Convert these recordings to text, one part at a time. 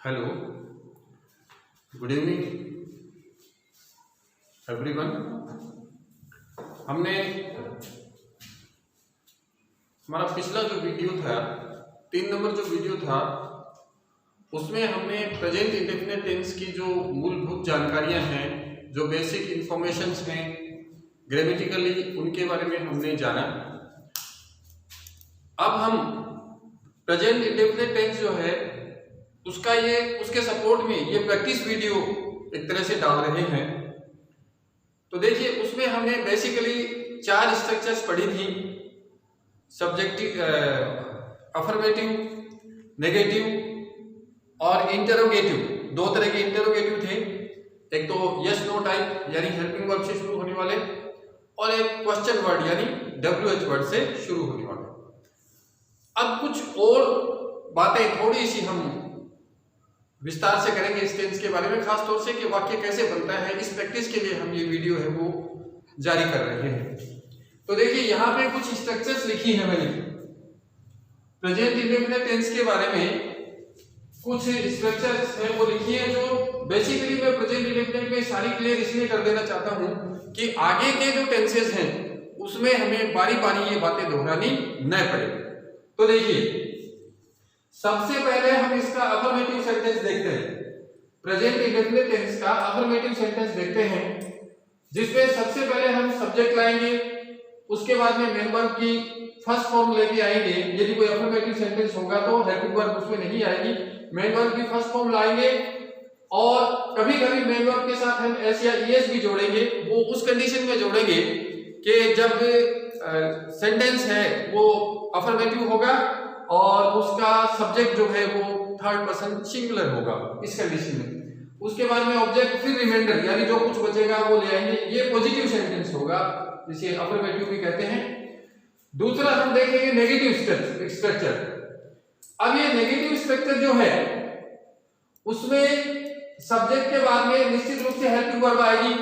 Hello, good evening everyone. हमने हमारा पिछला जो वीडियो था 3 नंबर जो वीडियो था उसमें हमने प्रेजेंट इंडेफिनिट टेंस की जो मूलभूत जानकारियां हैं, जो बेसिक इंफॉर्मेशंस हैं ग्रामेटिकली, उनके बारे में हमने जाना। अब हम प्रेजेंट इंडेफिनिट टेंस जो है उसके सपोर्ट में ये प्रैक्टिस वीडियो एक तरह से डाल रहे हैं। तो देखिए, उसमें हमने बेसिकली 4 स्ट्रक्चर्स पढ़ी थी। सब्जेक्टिव, अफर्मेटिव, नेगेटिव और इंटरोगेटिव। 2 तरह के इंटरोगेटिव थे, एक तो यस नो टाइप यानी हेल्पिंग वर्ब से शुरू होने वाले, और एक क्वेश्चन वर्ड यानी WH वर्ड से शुरू होने वाले। अब कुछ और बातें थोड़ी सी हम विस्तार से करेंगे इस टेंस के बारे में, खास तौर से कि वाक्य कैसे बनता है। इस प्रैक्टिस के लिए हम ये वीडियो है वो जारी कर रहे हैं। तो देखिए, यहाँ पे कुछ स्ट्रक्चर्स लिखी है मैंने प्रेजेंट इंडेफिनिट टेंस के बारे में। कुछ स्ट्रक्चर्स हैं वो लिखी है, जो बेसिकली मैं प्रेजेंट इंडेफिनिट में सारी क्लियर इसलिए कर देना चाहता हूं कि आगे के जो टेंसेस हैं उसमें हमें बारी बारी ये बातें दोहरानी न पड़े। तो देखिए, सबसे पहले हम इसका अफर्मेटिव सेंटेंस देखते हैं। प्रेजेंट इंडेफिनिट टेंस का अफर्मेटिव सेंटेंस देखते हैं, जिसमें सबसे पहले हम सब्जेक्ट लाएंगे, उसके बाद में मेन वर्ब की फर्स्ट फॉर्म लेके आएंगे। यदि कोई अफर्मेटिव सेंटेंस होगा तो हेल्पिंग वर्ब उसमें नहीं आएगी, मेन वर्ब की फर्स्ट फॉर्म लाएंगे। और कभी कभी मेन वर्ब के साथ हम एस या ईएस भी जोड़ेंगे। वो उस कंडीशन में जोड़ेंगे कि जब सेंटेंस है वो अफर्मेटिव होगा और उसका सब्जेक्ट जो है वो थर्ड पर्सन सिंगुलर होगा, इस कंडीशन में। उसके बाद में ऑब्जेक्ट फिर रिमाइंडर यानी जो कुछ बचेगा वो ले आएंगे। ये पॉजिटिव सेंटेंस होगा, जिसे अफर्मेटिव भी कहते हैं। दूसरा हम देखेंगे नेगेटिव स्ट्रक्चर। अब ये नेगेटिव स्ट्रक्चर जो है उसमें सब्जेक्ट के बाद में निश्चित रूप से हेल्पिंग वर्ब आएगी,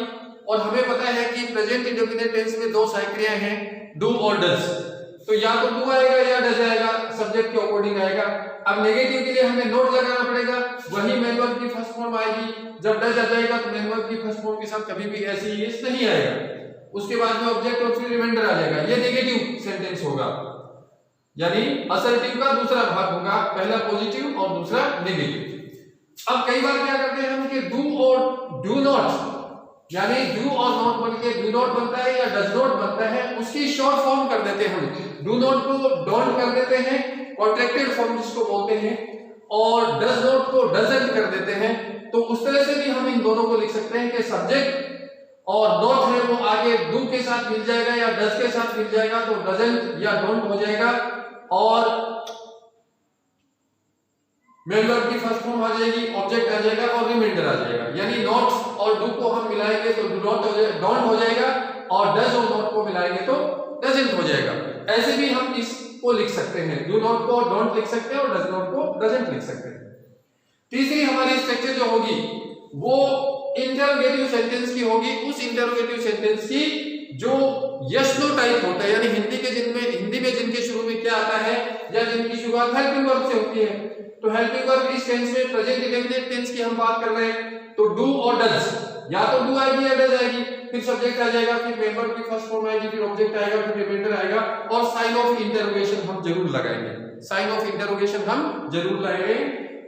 और हमें पता है कि प्रेजेंट इंडेफिनिट टेंस में 2 सहायक क्रियाएं हैं, डू और डज। तो या तो डू आएगा या डज आएगा, सब्जेक्ट के अकॉर्डिंग आएगा। अब नेगेटिव के लिए हमें नोट लगाना पड़ेगा, वही मेन वर्ब की फर्स्ट फॉर्म आएगी। जब डज आ जाएगा तो मेन वर्ब की फर्स्ट फॉर्म के साथ कभी भी ऐसे ही नहीं आएगा। उसके बाद में ऑब्जेक्ट और फिर रिमाइंडर आ जाएगा। ये नेगेटिव सेंटेंस होगा, यानी असर्टिव का दूसरा भाग होगा, पहला पॉजिटिव और दूसरा नेगेटिव। अब कई बार क्या करते हैं हम कि डू और डू नॉट, यानी डू और नॉट बनके डू नॉट बनता है या डज नॉट बनता है, उसकी शॉर्ट फॉर्म कर देते हैं हम। डू नॉट को डोंट कर देते हैं, कॉन्ट्रैक्टेड फॉर्म जिसको बोलते हैं, और डज नॉट को डजंट कर देते हैं। तो उस तरह से भी हम इन दोनों को लिख सकते हैं कि सब्जेक्ट और नॉट है वो आगे डू के साथ मिल जाएगा या डज के साथ मिल जाएगा, तो डजंट या डोंट हो जाएगा, और मेन वर्ब की फर्स्ट फॉर्म आ जाएगी, ऑब्जेक्ट आ जाएगा और रिमाइंडर आ जाएगा। यानी नॉट और डू को हम मिलाएंगे तो डोंट हो जाएगा, और डज और नॉट को मिलाएंगे तो डजंट हो जाएगा। ऐसे भी हम इसको लिख सकते हैं, डू नॉट को डोंट लिख सकते हैं और डज नॉट को डजंट लिख सकते हैं। तीसरी हमारी स्ट्रक्चर जो होगी वो इंटरोगेटिव सेंटेंस की होगी। उस इंटरोगेटिव सेंटेंस की जो यस नो टाइप होता है, यानी हिंदी में जिनके शुरू में क्या आता है या जिनकी शुरुआत हेल्पिंग वर्ब से होती है। तो हेल्पिंग वर्ब इस टेंस में प्रेजेंट इंडेफिनिट टेंस की हम बात कर रहे हैं, तो डू और डज, या तो डू आएगी या डज आएगी, फिर सब्जेक्ट आ जाएगा, फिर मेन वर्ब की फर्स्ट फॉर्म आएगी, फिर ऑब्जेक्ट आएगा, फिर रिमाइंडर आएगा, और साइन ऑफ इंटरोगेशन हम जरूर लगाएंगे। साइन ऑफ इंटरोगेशन हम जरूर लगाएंगे,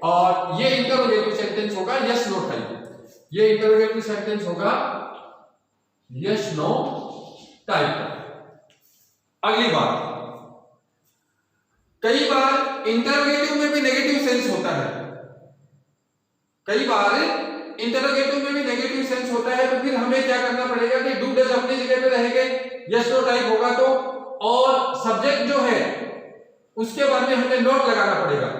और ये इंटरोगेटिव सेंटेंस होगा यस नो टाइप। ये इंटरोगेटिव सेंटेंस होगा यस नो टाइप। अगली बात, कई बार इंटरोगेटिव में भी नेगेटिव सेंस होता है। कई बार इंटरोगेटिव में भी नेगेटिव सेंस होता है, तो फिर हमें क्या करना पड़ेगा कि डू डज अपनी जगह पे रहेंगे, यस नो टाइप होगा तो, और सब्जेक्ट जो है उसके बाद में हमें नोट लगाना पड़ेगा।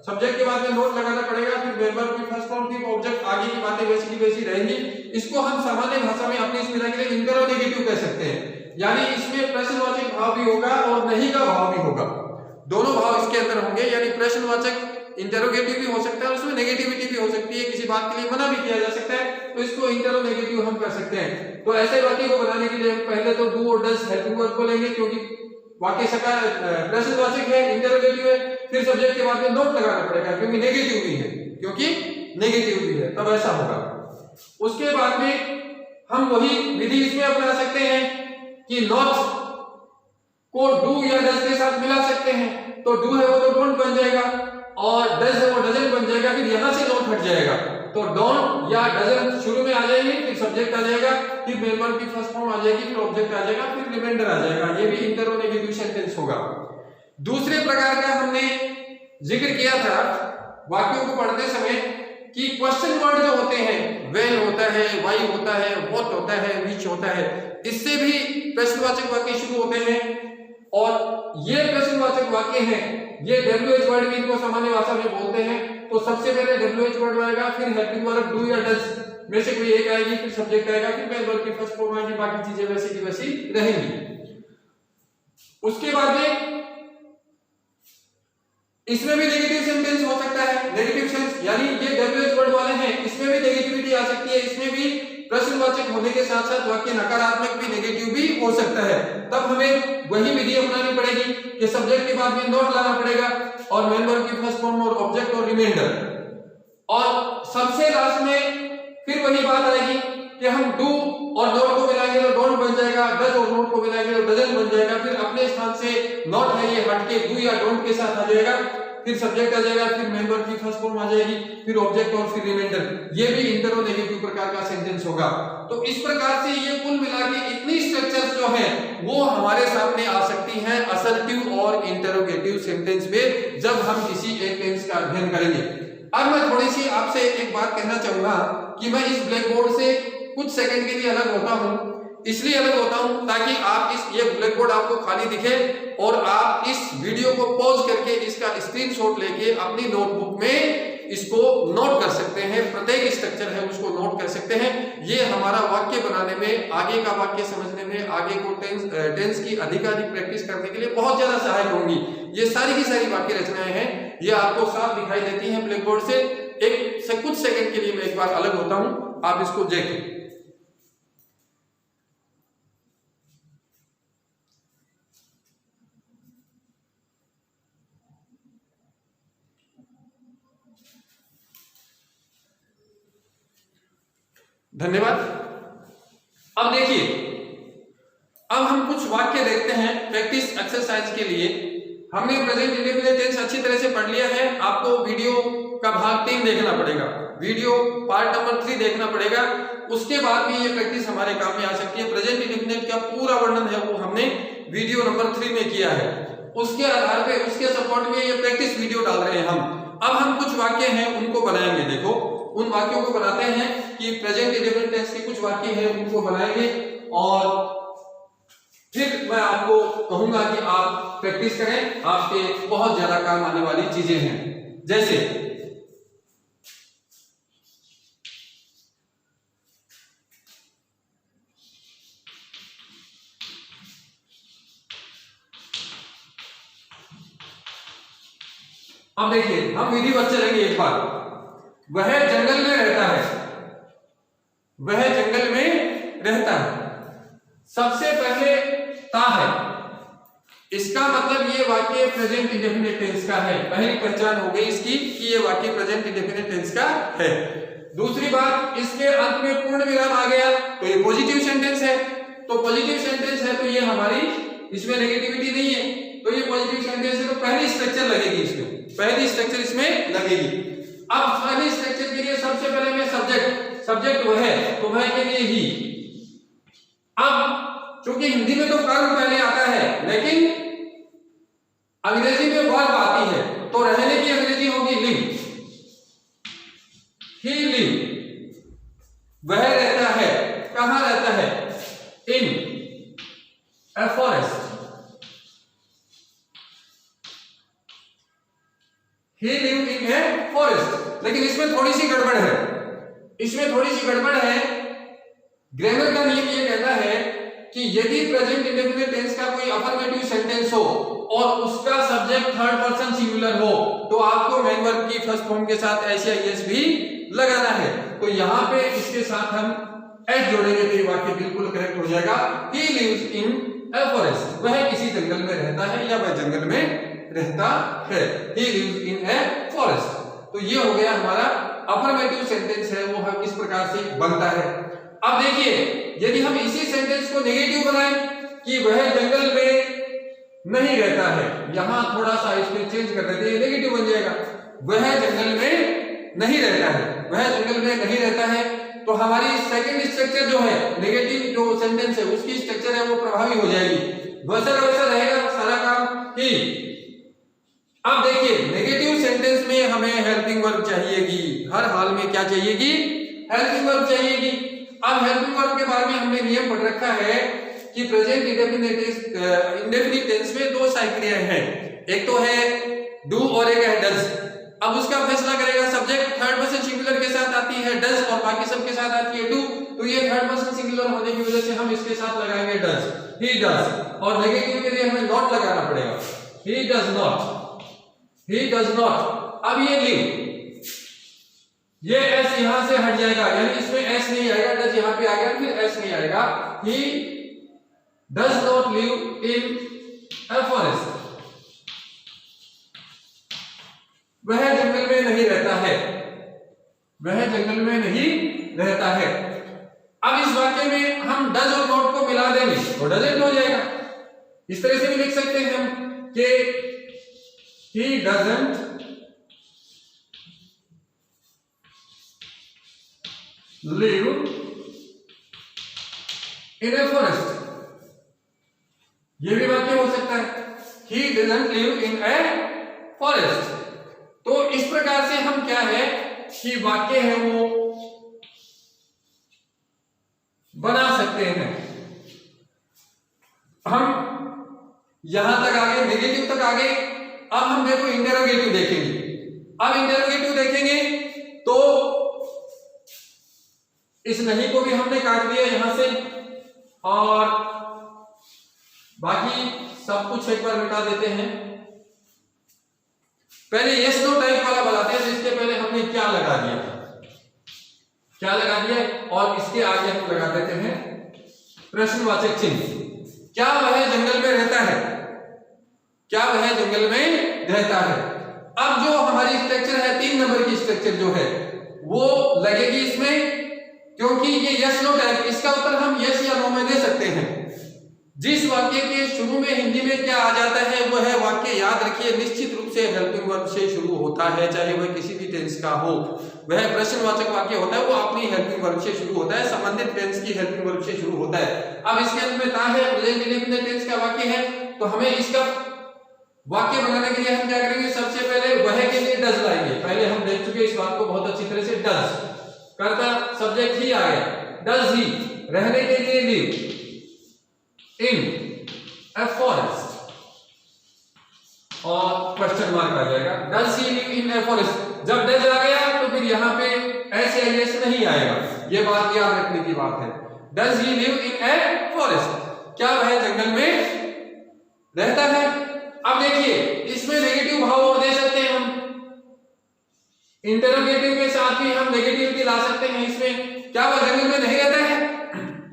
सब्जेक्ट के बाद में नोट लगाना पड़ेगा, फिर मेन वर्ब की फर्स्ट फॉर्म की ऑब्जेक्ट, आगे की बातें वैसी की वैसी रहेंगी। इसको हम सामान्य भाषा में अपनी स्मिता के लिए इंटरोगेटिव कह सकते हैं, यानी इसमें प्रश्नवाचक भाव भी होगा और नहीं का भाव भी होगा। दोनों भाव इसके अंदर होंगे, यानी प्रश्नवाचक इंटरोगेटिव भी हो सकता है, उसमें नेगेटिविटी भी हो सकती है, किसी बात के लिए मना भी किया जा सकता है, तो इसको इंटरोगेटिव हम कर सकते हैं। तो ऐसे वाक्य को बनाने के लिए हम पहले तो डू और डज हेल्पिंग वर्ब को लेंगे, क्योंकि वाक्य सकार प्रश्नवाचक है, इंटरोगेटिव है, फिर सब्जेक्ट के बाद में नोट लगाना पड़ेगा क्योंकि नेगेटिव भी है, क्योंकि नेगेटिव भी है, तब ऐसा होगा। उसके बाद में हम वही विधि इसमें अपना सकते हैं कि नॉट को डू या डज के साथ मिला सकते हैं। तो डू है वो तो डोंट बन जाएगा और डज है वो डजंट बन जाएगा, फिर यहां से नॉट हट जाएगा। तो डोंट या डजंट शुरू में आ जाएगी, फिर सब्जेक्ट आ जाएगा, फिर मेन वर्ब की फर्स्ट फॉर्म आ जाएगी, फिर ऑब्जेक्ट आ जाएगा, फिर रिमाइंडर आ जाएगा। ये भी इंटरोगेटिव सेंटेंस होगा। दूसरे प्रकार का हमने जिक्र किया था वाक्यों को पढ़ते समय कि क्वेश्चन वर्ड जो होते हैं, वेल होता है, वाई होता है, व्हाट होता है, व्हिच होता है, इससे भी प्रश्नवाचक वाक्य शुरू होते हैं। और ये प्रश्नवाचक वाक्य हैं, ये WH वर्ड भी इनको सामान्य भाषा में बोलते हैं। तो सबसे पहले WH वर्ड आएगा, फिर हेल्पिंग वर्ब डू या डज में से कोई एक आएगी, फिर सब्जेक्ट आएगा, फिर मेन वर्ब की फर्स्ट फॉर्म आएगी, बाकी चीजें वैसी की वैसी रहेंगी। उसके बाद में इसमें भी नेगेटिव सेंटेंस हो सकता है। नेगेटिव सेंस यानी ये WH वर्ड वाले हैं, इसमें भी नेगेटिविटी आ सकती है, इसमें भी प्रश्नवाचक होने के साथ साथ वाक्य नकारात्मक भी नेगेटिव भी हो सकता है। तब हमें वही विधि अपनानी पड़ेगी कि सब्जेक्ट के बाद में नॉट लाना पड़ेगा और मेन वर्ब की फर्स्ट फॉर्म और ऑब्जेक्ट और रिमाइंडर। और सबसे लास्ट में फिर वही बात आएगी कि हम डू और नॉट को मिलाएंगे तो डोंट बन जाएगा, डज और नॉट को मिलाएंगे तो डजंट बन जाएगा। फिर अपने स्थान से नॉट है ये हट के डू या डोंट के साथ आ जाएगा, फिर सब्जेक्ट आ जाएगा, फिर मेन वर्ब की फर्स्ट फॉर्म आ जाएगी, फिर ऑब्जेक्ट और फिर रिमाइंडर। ये भी इंटरोगेटिव प्रकार का सेंटेंस होगा। तो इस प्रकार से ये कुल मिला के इतनी स्ट्रक्चर्स जो हैं वो हमारे सामने आ सकती हैं असर्टिव और इंटरोगेटिव सेंटेंस में, जब हम किसी एक टेंस का अध्ययन करेंगे। अब मैं थोड़ी सी आपसे एक बात कहना चाहूंगा कि मैं इस ब्लैक बोर्ड से कुछ सेकंड के लिए अलग होता हूं। इसलिए अलग होता हूं ताकि आप ये ब्लैक बोर्ड आपको खाली दिखे और आप इस वीडियो को पॉज करके इसका स्क्रीनशॉट लेके अपनी नोटबुक में इसको नोट कर सकते हैं। प्रत्येक स्ट्रक्चर है उसको नोट कर सकते हैं। ये हमारा वाक्य बनाने में, आगे का वाक्य समझने में, आगे को टेंस की अधिकाधिक प्रैक्टिस करने के लिए बहुत ज्यादा सहायक होंगी। ये सारी की सारी वाक्य रचनाएं हैं, ये आपको साफ दिखाई देती हैं ब्लैक बोर्ड से। कुछ सेकंड के लिए मैं एक बार अलग होता हूं, आप इसको देखें। धन्यवाद। अब देखिए, अब हम कुछ वाक्य देखते हैं प्रैक्टिस एक्सरसाइज के लिए। हमने प्रेजेंट इंडेफिनिट टेंस अच्छी तरह से पढ़ लिया है। आपको वीडियो का भाग 3 देखना पड़ेगा, वीडियो पार्ट नंबर 3 देखना पड़ेगा। उसके बाद भी ये प्रैक्टिस हमारे काम में आ सकती है। प्रेजेंट इंडेफिनिट का पूरा वर्णन है वो हमने वीडियो नंबर 3 में किया है। उसके आधार पे, उसके सपोर्ट में ये प्रैक्टिस वीडियो डाल रहे हैं हम। अब हम कुछ वाक्य हैं उनको बनाएंगे। देखो, उन वाक्यों को बनाते हैं कि प्रेजेंट इंडेफिनिट टेंस के कुछ वाक्य हैं उनको बनाएंगे और फिर मैं आपको कहूंगा कि आप प्रैक्टिस करें। आपके बहुत ज्यादा काम आने वाली चीजें हैं। जैसे अब देखिए, हम विधि पर चलेंगे एक बार। वह जंगल में रहता है, वह जंगल में रहता है। सबसे पहले ता है, इसका मतलब ये वाक्य प्रेजेंट इंडेफिनिट टेंस का है। पहली पहचान हो गई इसकी कि ये वाक्य प्रेजेंट इंडेफिनिट टेंस का है। दूसरी बात, इसके अंत में पूर्ण विराम आ गया तो ये पॉजिटिव सेंटेंस है। तो पॉजिटिव सेंटेंस है तो ये हमारी, इसमें नेगेटिविटी नहीं है, तो ये पॉजिटिव सेंटेंस है। तो पहली स्ट्रक्चर लगेगी इसमें, पहली स्ट्रक्चर इसमें लगेगी। अब पहली स्ट्रक्चर के लिए सबसे पहले मैं सब्जेक्ट वह है, तो वह के लिए ही। अब चूंकि हिंदी में तो कर्म पहले आता है, लेकिन अंग्रेजी में वर्ब आती है, तो रहने की अंग्रेजी होगी लिव। ही लिव, वह रहता है। कहां रहता है? इन a forest. He lived in a forest। लेकिन इसमें थोड़ी सी गड़बड़ है, इसमें थोड़ी सी गड़बड़ है। ग्रामर का नियम ये कहता है कि यदि प्रेजेंट इंडेफिनिट टेंस का कोई अफर्मेटिव सेंटेंस हो और उसका सब्जेक्ट थर्ड पर्सन सिंगुलर हो, तो आपको मेन वर्ब की फर्स्ट फॉर्म के साथ एस भी लगाना है। तो यहाँ पे इसके साथ हम एस जोड़ेंगे तो ये वाक्य बिल्कुल करेक्ट हो जाएगा। He lives in a forest, वह किसी जंगल में रहता है या वह जंगल में रहता है। He lives in a forest। तो ये हो गया हमारा अफर्मेटिव सेंटेंस है वो हम इस प्रकार से बनता है। अब देखिए यदि हम इसी सेंटेंस को नेगेटिव बनाएं कि वह जंगल में नहीं रहता है, यहां थोड़ा सा इसमें चेंज कर देते हैं, नेगेटिव बन जाएगा। वह जंगल में नहीं रहता है, वह जंगल में नहीं रहता है, तो हमारी सेकंड स्ट्रक्चर जो है नेगेटिव जो सेंटेंस है उसकी स्ट्रक्चर है वो प्रभावी हो जाएगी। वैसा वैसा रहेगा सारा काम ही। अब देखिए नेगेटिव सेंटेंस में हमें हेल्पिंग वर्ब चाहिएगी, हर हाल में क्या चाहिएगी? Helping verb चाहिएगी। अब हेल्पिंग वर्ब के बारे में हमने नियम पढ़ रखा है कि प्रेजेंट इंडेफिनिट टेंस में दो क्रियाएं हैं, एक तो है डू और एक है डज। अब उसका फैसला करेगा सब्जेक्ट, थर्ड पर्सन सिंगुलर के साथ आती है डज और बाकी सब के साथ आती है डू, तो ये थर्ड पर्सन सिंगुलर होने की वजह से हम इसके साथ लगाएंगे डज, ही डज। और नेगेटिव के लिए हमें नॉट लगाना पड़ेगा, he does not, he does not. अब ये लिव, ये एस यहां से हट जाएगा, यानी इसमें एस नहीं आएगा, डज यहां पे आ गया, फिर एस नहीं आएगा। ही does not live in a forest, वह जंगल में नहीं रहता है, वह जंगल में नहीं रहता है। अब इस वाक्य में हम does और not को मिला देंगे तो doesn't हो जाएगा। इस तरह से भी लिख सकते हैं हम कि he doesn't live in a forest, ये भी वाक्य हो सकता है, he doesn't live in a forest। तो इस प्रकार से हम क्या है कि वाक्य है वो बना सकते हैं। हम यहां तक आगे, नेगेटिव तक आगे। अब हम देखो इंटेरोगेटिव देखेंगे। अब इंटेरोगेटिव देखेंगे तो इस नहीं को भी हमने काट दिया यहां से और बाकी सब कुछ एक बार मिटा देते हैं। पहले यस नो टाइप वाला बनाते हैं, जिसके पहले हमने क्या लगा दिया, क्या लगा दिया, और इसके आगे हम लगा देते हैं प्रश्नवाचक चिन्ह। क्या वह जंगल में रहता है, क्या वह जंगल में रहता है। अब जो हमारी स्ट्रक्चर है 3 नंबर की स्ट्रक्चर जो है वो लगेगी इसमें, क्योंकि ये यस नो टाइप, इसका उत्तर हम यस या नो में दे सकते हैं। जिस वाक्य के शुरू में हिंदी में क्या आ जाता है वो है वाक्य, याद रखिए, निश्चित रूप से हेल्पिंग वर्ब से शुरू होता है, चाहे वह किसी भी टेंस का हो। वह प्रश्नवाचक वाक्य होता है, वो अपनी हेल्पिंग वर्ब से शुरू होता है, संबंधित टेंस की हेल्पिंग वर्ब से शुरू होता है। अब इसके अंत में ता है, प्रेजेंट इंडेफिनिट टेंस का वाक्य है, तो हमें इसका वाक्य बनाने के लिए हम क्या करेंगे, सबसे पहले वह के लिए डज लाएंगे। पहले हम देख चुके इस बात को बहुत अच्छी तरह से। डज करता सब्जेक्ट ही आ गया, डज ही रहने के लिए लिव इन ए फॉरेस्ट और क्वेश्चन मार्क आ जाएगा, does he live in a forest. जब डज आ गया तो फिर यहाँ पे ऐसे एस नहीं आएगा, ये बात याद रखने की बात है। Does he live in a forest, क्या वह जंगल में रहता है। अब देखिए इसमें नेगेटिव भाव और दे सकते हैं हम, इंटरोगेटिव के साथ भी हम नेगेटिविटी ला सकते हैं इसमें। क्या वह जंगल में नहीं रहता है,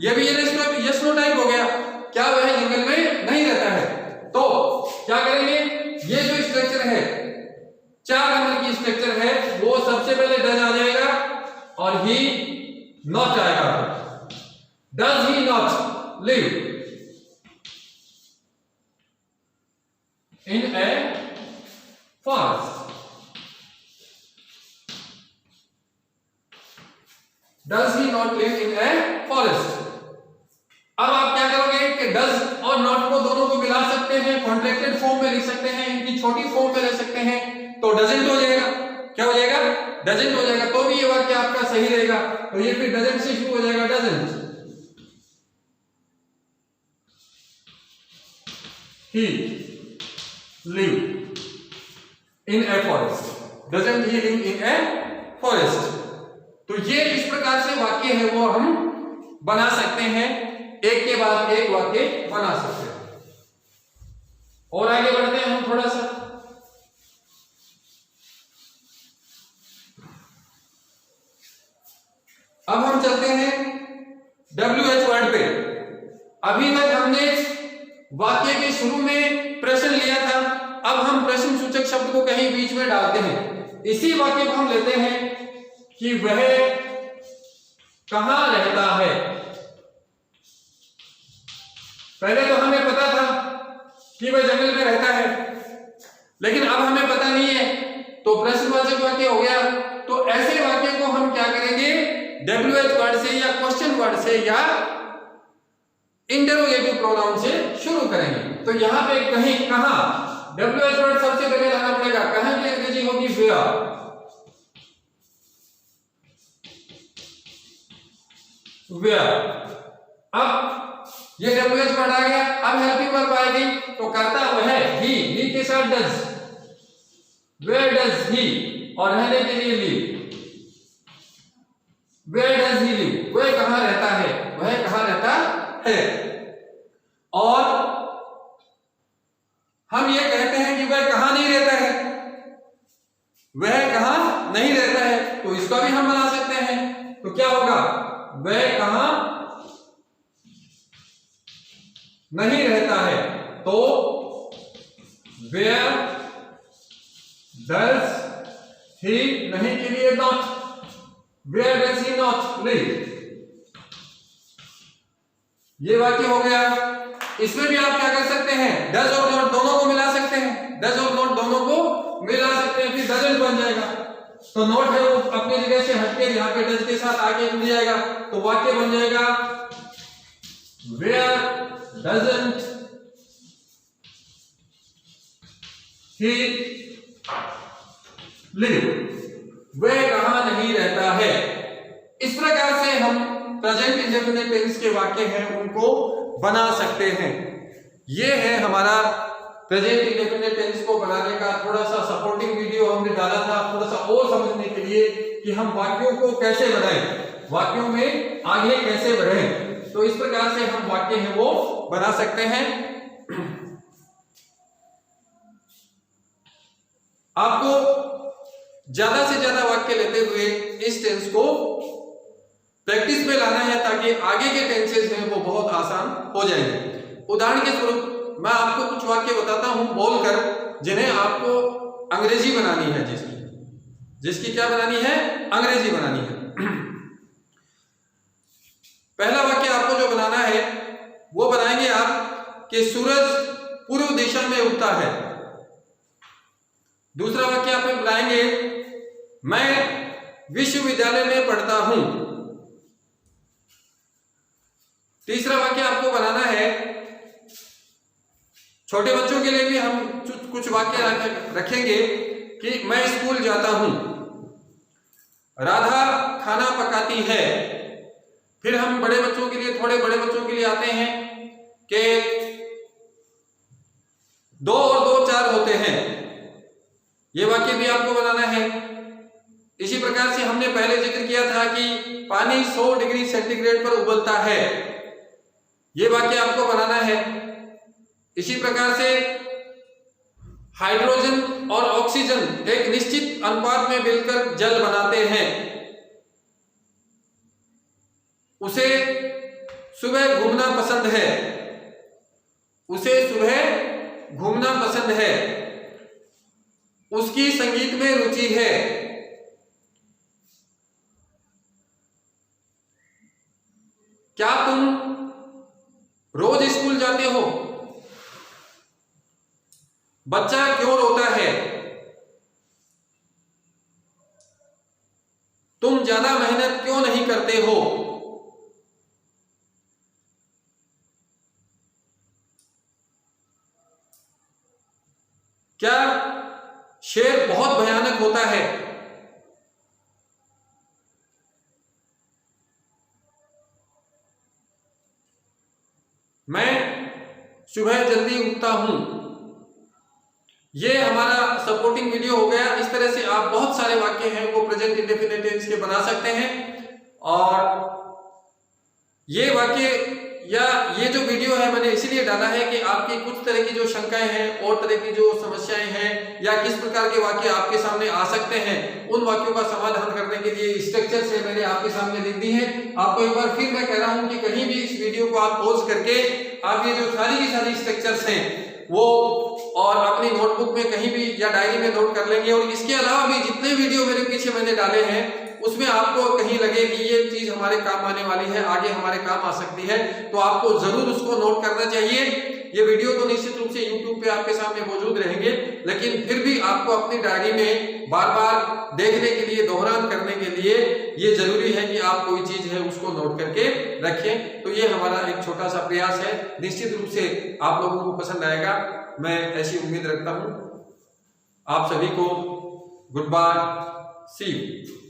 यह भी यस नो टाइप हो गया, क्या वह जंगल में नहीं रहता है। तो क्या करेंगे, ये जो स्ट्रक्चर है 4 नंबर की स्ट्रक्चर है, वो सबसे पहले डज आ जाएगा और ही नॉट आएगा। Does he not live in a forest, does he not live in a forest. अब आप क्या करोगे कि डज और नॉट को दोनों को मिला सकते हैं, कॉन्ट्रैक्टेड फॉर्म में लिख सकते हैं, इनकी छोटी फॉर्म में ले सकते हैं, तो डजंट हो जाएगा। क्या हो जाएगा, डजंट हो जाएगा। तो भी ये वाक्य आपका सही रहेगा, तो ये फिर डजंट से शुरू हो जाएगा, doesn't he live in a forest, doesn't he live in a forest. तो ये इस प्रकार से वाक्य है वो हम बना सकते हैं, एक के बाद एक वाक्य बना सकते हैं। और आगे बढ़ते हैं हम थोड़ा सा। अब हम चलते हैं WH वर्ड पे। अभी तक हमने वाक्य के शुरू में प्रश्न लिया था, अब हम प्रश्न सूचक शब्द को कहीं बीच में डालते हैं। इसी वाक्य को हम लेते हैं कि वह कहां रहता है। पहले तो हमें पता था कि वह जंगल में रहता है, लेकिन अब हमें पता नहीं है, तो प्रश्नवाचक वाक्य हो गया। तो ऐसे वाक्य को हम क्या करेंगे, WH वर्ड से या क्वेश्चन वर्ड से या इंटरोगेटिव प्रोनाउन से शुरू करेंगे। तो यहां पे कहीं, कहां, WH वर्ड सबसे पहले लाना पड़ेगा। कहां की अंग्रेजी होगी वेयर। वेयर। अब ये WH वर्ड आ गया, अब हेल्पिंग वर्ब आएगी, तो करता वह है ही के साथ डज। वेयर डज ही, और रहने के लिए live. Where does he live, वह कहां रहता है, वह कहां रहता है। और हम ये कहते हैं कि वह कहां नहीं रहता है, वह कहां नहीं रहता है, तो इसका भी हम बना सकते हैं। तो क्या होगा, वह कहां नहीं रहता है, तो वेयर डज ही, नहीं के लिए not, where does he not live. ये वाक्य हो गया। इसमें भी आप क्या कर सकते हैं, डज और नॉट दोनों को मिला सकते हैं, डज और नॉट दोनों को मिला सकते हैं, फिर डजंट बन जाएगा। तो नॉट है वो अपनी जगह से हटके यहाँ पे डज के साथ आगे जुड़ जाएगा, तो वाक्य बन जाएगा वेयर डजंट ही लिव, वह कहां नहीं रहता है। इस प्रकार से हम प्रेजेंट इंडेफिनिट टेंस के वाक्य हैं उनको बना सकते हैं। ये है हमारा प्रेजेंट इंडेफिनिट टेंस को बनाने का थोड़ा सा सपोर्टिंग वीडियो हमने डाला था, थोड़ा सा और समझने के लिए कि हम वाक्यों को कैसे बनाएं, वाक्यों में आगे कैसे बढ़ें। तो इस प्रकार से हम वाक्य हैं वो बना सकते हैं। आपको ज्यादा से ज्यादा वाक्य लेते हुए इस टेंस को प्रैक्टिस में लाना है, ताकि आगे के टेंसेस हैं वो बहुत आसान हो जाएंगे। उदाहरण के स्वरूप मैं आपको कुछ वाक्य बताता हूं बोलकर, जिन्हें आपको अंग्रेजी बनानी है, जिसकी क्या बनानी है, अंग्रेजी बनानी है। पहला वाक्य आपको जो बनाना है वो बनाएंगे आप कि सूरज पूर्व दिशा में उगता है। दूसरा वाक्य आप बनाएंगे मैं विश्वविद्यालय में पढ़ता हूं। तीसरा वाक्य आपको बनाना है, छोटे बच्चों के लिए भी हम कुछ वाक्य रखेंगे कि मैं स्कूल जाता हूं, राधा खाना पकाती है। फिर हम बड़े बच्चों के लिए, थोड़े बड़े बच्चों के लिए आते हैं कि 2 और 2 4 होते हैं। ये वाक्य भी आपको बनाना है। इसी प्रकार से हमने पहले जिक्र किया था कि पानी 100 डिग्री सेंटीग्रेड पर उबलता है, ये वाक्य आपको बनाना है। इसी प्रकार से हाइड्रोजन और ऑक्सीजन एक निश्चित अनुपात में मिलकर जल बनाते हैं। उसे सुबह घूमना पसंद है, उसे सुबह घूमना पसंद है। उसकी संगीत में रुचि है। क्या तुम रोज स्कूल जाते हो? बच्चा क्यों रोता है? तुम ज्यादा मेहनत क्यों नहीं करते हो? क्या शेर बहुत भयानक होता है? मैं सुबह जल्दी उठता हूं। ये हमारा सपोर्टिंग वीडियो हो गया। इस तरह से आप बहुत सारे वाक्य हैं वो प्रेजेंट इंडेफिनिट टेंस के बना सकते हैं। और ये वाक्य या ये जो वीडियो है मैंने इसलिए डाला है कि आपकी कुछ तरह की जो शंकाएं हैं और तरह की जो समस्याएं हैं या किस प्रकार के वाक्य आपके सामने आ सकते हैं, उन वाक्यों का समाधान करने के लिए स्ट्रक्चर से मैंने आपके सामने लिख दी है। आपको एक बार फिर मैं कह रहा हूं कि कहीं भी इस वीडियो को आप पॉज करके आप ये जो सारी की सारी स्ट्रक्चर्स हैं वो और अपनी नोटबुक में कहीं भी या डायरी में नोट कर लेंगे। और इसके अलावा भी जितने वीडियो मेरे पीछे मैंने डाले हैं उसमें आपको कहीं लगे कि ये चीज हमारे काम आने वाली है, आगे हमारे काम आ सकती है, तो आपको जरूर उसको नोट करना चाहिए। ये वीडियो तो निश्चित रूप से YouTube पे आपके सामने मौजूद रहेंगे, लेकिन फिर भी आपको अपनी डायरी में बार बार देखने के लिए, दोहरान करने के लिए ये जरूरी है कि आप कोई चीज है उसको नोट करके रखें। तो ये हमारा एक छोटा सा प्रयास है, निश्चित रूप से आप लोगों को पसंद आएगा, मैं ऐसी उम्मीद रखता हूं। आप सभी को गुड बाय, सी यू।